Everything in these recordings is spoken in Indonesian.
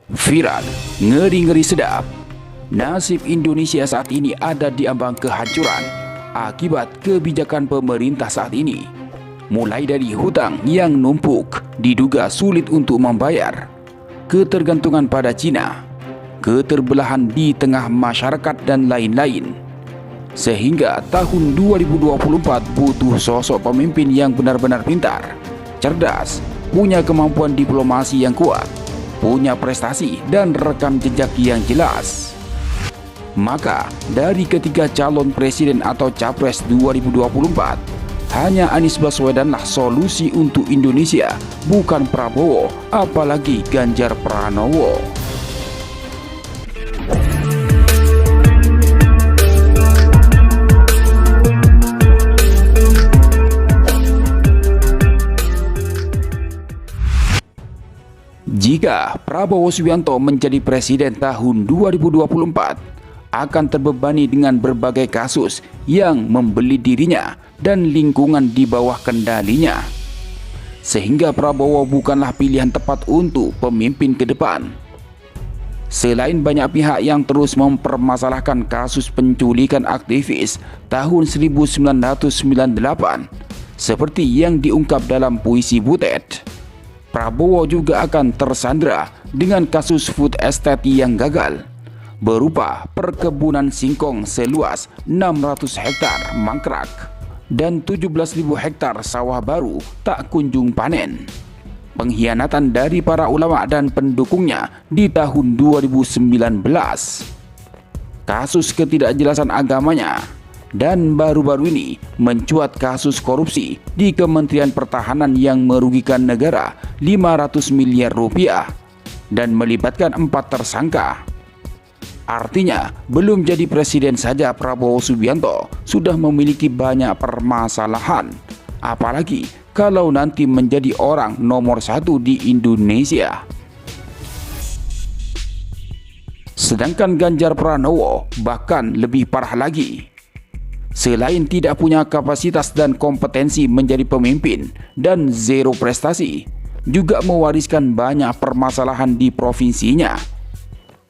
Viral, ngeri-ngeri sedap. Nasib Indonesia saat ini ada di ambang kehancuran akibat kebijakan pemerintah saat ini. Mulai dari hutang yang numpuk, diduga sulit untuk membayar, ketergantungan pada Cina, keterbelahan di tengah masyarakat dan lain-lain. Sehingga tahun 2024 butuh sosok pemimpin yang benar-benar pintar, cerdas, punya kemampuan diplomasi yang kuat, punya prestasi dan rekam jejak yang jelas. Maka dari ketiga calon presiden atau capres 2024, hanya Anies Baswedanlah solusi untuk Indonesia, bukan Prabowo, apalagi Ganjar Pranowo. Jika Prabowo Subianto menjadi presiden tahun 2024, akan terbebani dengan berbagai kasus yang membeli dirinya dan lingkungan di bawah kendalinya. Sehingga Prabowo bukanlah pilihan tepat untuk pemimpin ke depan. Selain banyak pihak yang terus mempermasalahkan kasus penculikan aktivis tahun 1998, seperti yang diungkap dalam Puisi Butet, Prabowo juga akan tersandra dengan kasus food estate yang gagal, berupa perkebunan singkong seluas 600 hektar mangkrak dan 17.000 hektar sawah baru tak kunjung panen. Pengkhianatan dari para ulama dan pendukungnya di tahun 2019. Kasus ketidakjelasan agamanya. Dan baru-baru ini mencuat kasus korupsi di Kementerian Pertahanan yang merugikan negara 500 miliar rupiah dan melibatkan 4 tersangka. Artinya, belum jadi presiden saja Prabowo Subianto sudah memiliki banyak permasalahan. Apalagi kalau nanti menjadi orang nomor 1 di Indonesia. Sedangkan Ganjar Pranowo bahkan lebih parah lagi. Selain tidak punya kapasitas dan kompetensi menjadi pemimpin dan zero prestasi, juga mewariskan banyak permasalahan di provinsinya.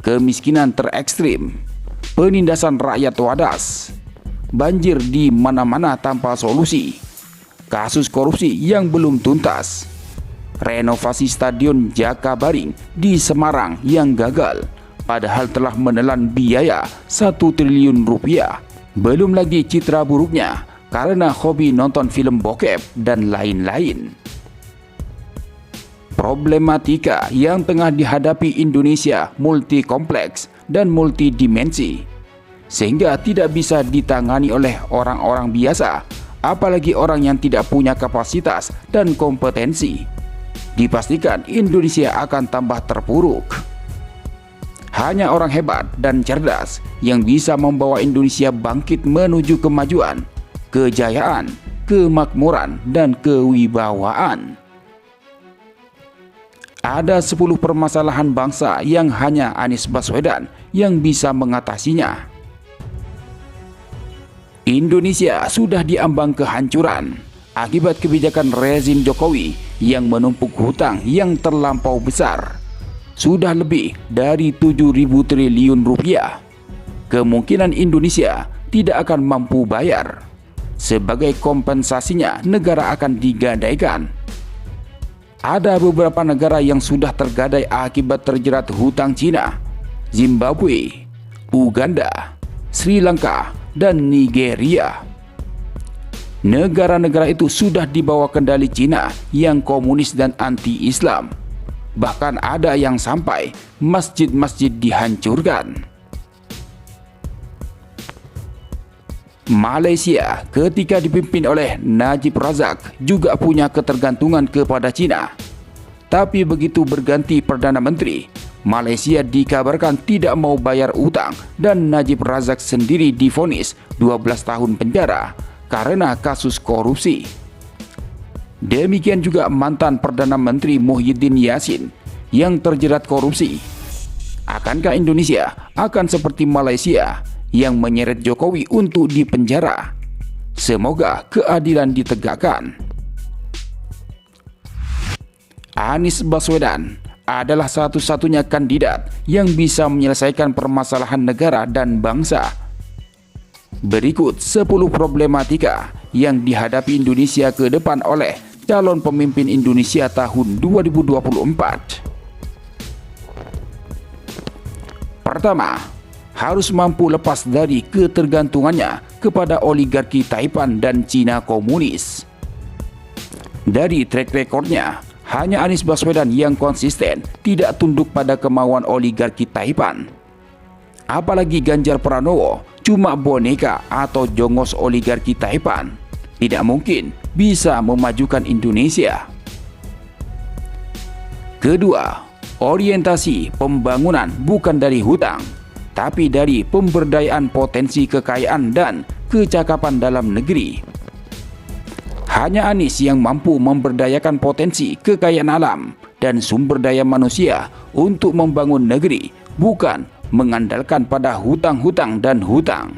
Kemiskinan terekstrim, penindasan rakyat wadas, banjir di mana-mana tanpa solusi, kasus korupsi yang belum tuntas, renovasi Stadion Jakabaring di Semarang yang gagal, padahal telah menelan biaya 1 triliun rupiah. Belum lagi citra buruknya karena hobi nonton film bokep dan lain-lain. Problematika yang tengah dihadapi Indonesia multi kompleks dan multidimensi, sehingga tidak bisa ditangani oleh orang-orang biasa, apalagi orang yang tidak punya kapasitas dan kompetensi. Dipastikan Indonesia akan tambah terpuruk. Hanya orang hebat dan cerdas yang bisa membawa Indonesia bangkit menuju kemajuan, kejayaan, kemakmuran, dan kewibawaan. Ada 10 permasalahan bangsa yang hanya Anies Baswedan yang bisa mengatasinya. Indonesia sudah diambang kehancuran akibat kebijakan rezim Jokowi yang menumpuk hutang yang terlampau besar. Sudah lebih dari 7.000 triliun rupiah. Kemungkinan Indonesia tidak akan mampu bayar. Sebagai kompensasinya, negara akan digadaikan. Ada beberapa negara yang sudah tergadai akibat terjerat hutang Cina, Zimbabwe, Uganda, Sri Lanka, dan Nigeria. Negara-negara itu sudah di bawah kendali Cina yang komunis dan anti-Islam. Bahkan ada yang sampai masjid-masjid dihancurkan. Malaysia ketika dipimpin oleh Najib Razak juga punya ketergantungan kepada Cina. Tapi begitu berganti Perdana Menteri, Malaysia dikabarkan tidak mau bayar utang dan Najib Razak sendiri divonis 12 tahun penjara karena kasus korupsi. Demikian juga mantan Perdana Menteri Muhyiddin Yassin yang terjerat korupsi. Akankah Indonesia akan seperti Malaysia yang menyeret Jokowi untuk dipenjara? Semoga keadilan ditegakkan. Anies Baswedan adalah satu-satunya kandidat yang bisa menyelesaikan permasalahan negara dan bangsa. Berikut 10 problematika yang dihadapi Indonesia ke depan oleh calon pemimpin Indonesia tahun 2024. Pertama, harus mampu lepas dari ketergantungannya kepada oligarki Taipan dan Cina komunis. Dari track recordnya, hanya Anies Baswedan yang konsisten tidak tunduk pada kemauan oligarki Taipan. Apalagi Ganjar Pranowo cuma boneka atau jongos oligarki Taipan. Tidak mungkin bisa memajukan Indonesia. Kedua, orientasi pembangunan bukan dari hutang, tapi dari pemberdayaan potensi kekayaan dan kecakapan dalam negeri. Hanya Anies yang mampu memberdayakan potensi kekayaan alam dan sumber daya manusia untuk membangun negeri, bukan mengandalkan pada hutang-hutang dan hutang.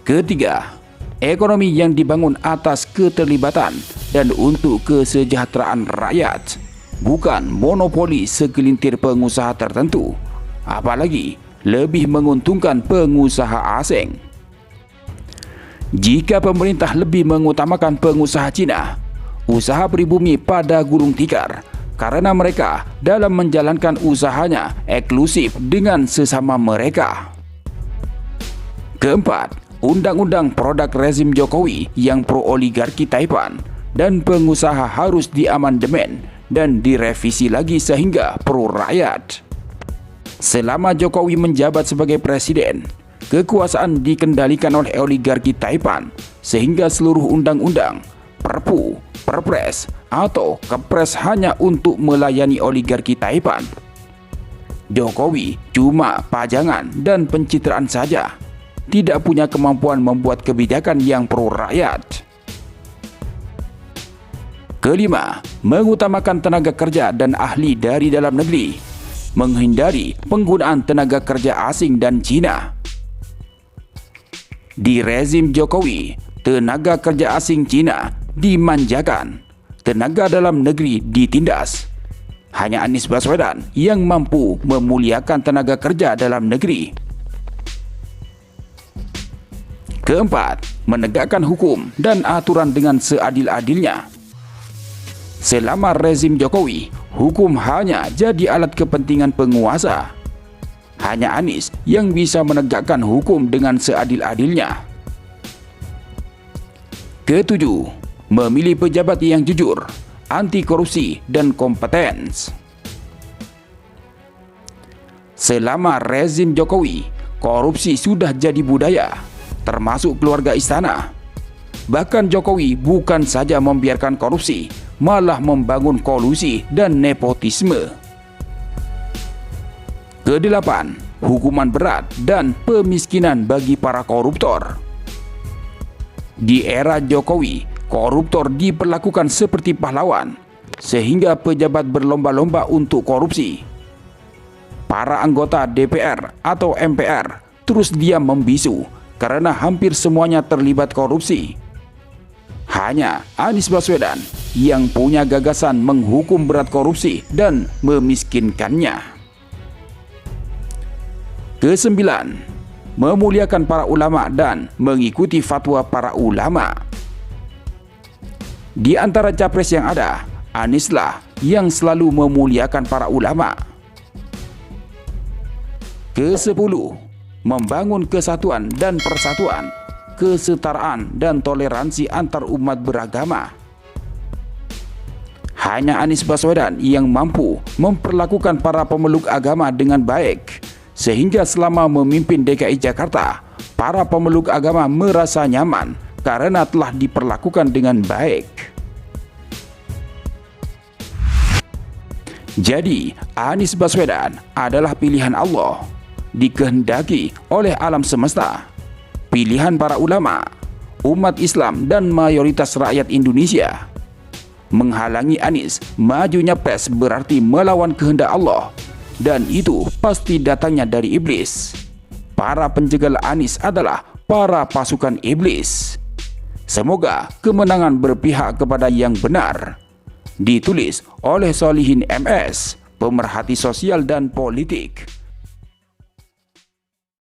Ketiga, ekonomi yang dibangun atas keterlibatan dan untuk kesejahteraan rakyat, bukan monopoli segelintir pengusaha tertentu, apalagi lebih menguntungkan pengusaha asing. Jika pemerintah lebih mengutamakan pengusaha Cina, usaha pribumi pada Gulung Tikar, karena mereka dalam menjalankan usahanya eksklusif dengan sesama mereka. Keempat, undang-undang produk rezim Jokowi yang pro-oligarki Taipan dan pengusaha harus diamandemen dan direvisi lagi sehingga pro-rakyat. Selama Jokowi menjabat sebagai presiden, kekuasaan dikendalikan oleh oligarki Taipan sehingga seluruh undang-undang, perpu, perpres, atau kepres hanya untuk melayani oligarki Taipan. Jokowi cuma pajangan dan pencitraan saja, tidak punya kemampuan membuat kebijakan yang pro rakyat. Kelima, mengutamakan tenaga kerja dan ahli dari dalam negeri, menghindari penggunaan tenaga kerja asing dan Cina. Di rezim Jokowi, tenaga kerja asing Cina dimanjakan, tenaga dalam negeri ditindas. Hanya Anies Baswedan yang mampu memuliakan tenaga kerja dalam negeri. Keempat, menegakkan hukum dan aturan dengan seadil-adilnya. Selama rezim Jokowi, hukum hanya jadi alat kepentingan penguasa. Hanya Anies yang bisa menegakkan hukum dengan seadil-adilnya. Ketujuh, memilih pejabat yang jujur, anti korupsi, dan kompeten. Selama rezim Jokowi, korupsi sudah jadi budaya, termasuk keluarga istana. Bahkan Jokowi bukan saja membiarkan korupsi, malah membangun kolusi dan nepotisme. Kedelapan, hukuman berat dan pemiskinan bagi para koruptor. Di era Jokowi, koruptor diperlakukan seperti pahlawan, sehingga pejabat berlomba-lomba untuk korupsi. Para anggota DPR atau MPR terus diam membisu karena hampir semuanya terlibat korupsi. Hanya Anies Baswedan yang punya gagasan menghukum berat korupsi dan memiskinkannya. Kesembilan, memuliakan para ulama dan mengikuti fatwa para ulama. Di antara capres yang ada, Anieslah yang selalu memuliakan para ulama. Kesepuluh, membangun kesatuan dan persatuan, kesetaraan dan toleransi antar umat beragama. Hanya Anies Baswedan yang mampu memperlakukan para pemeluk agama dengan baik, sehingga selama memimpin DKI Jakarta, para pemeluk agama merasa nyaman karena telah diperlakukan dengan baik. Jadi, Anies Baswedan adalah pilihan Allah, dikehendaki oleh alam semesta, pilihan para ulama, umat Islam dan mayoritas rakyat Indonesia. Menghalangi Anies maju nyapres berarti melawan kehendak Allah, dan itu pasti datangnya dari iblis. Para penjegal Anies adalah para pasukan iblis. Semoga kemenangan berpihak kepada yang benar. Ditulis oleh Solihin MS, pemerhati sosial dan politik.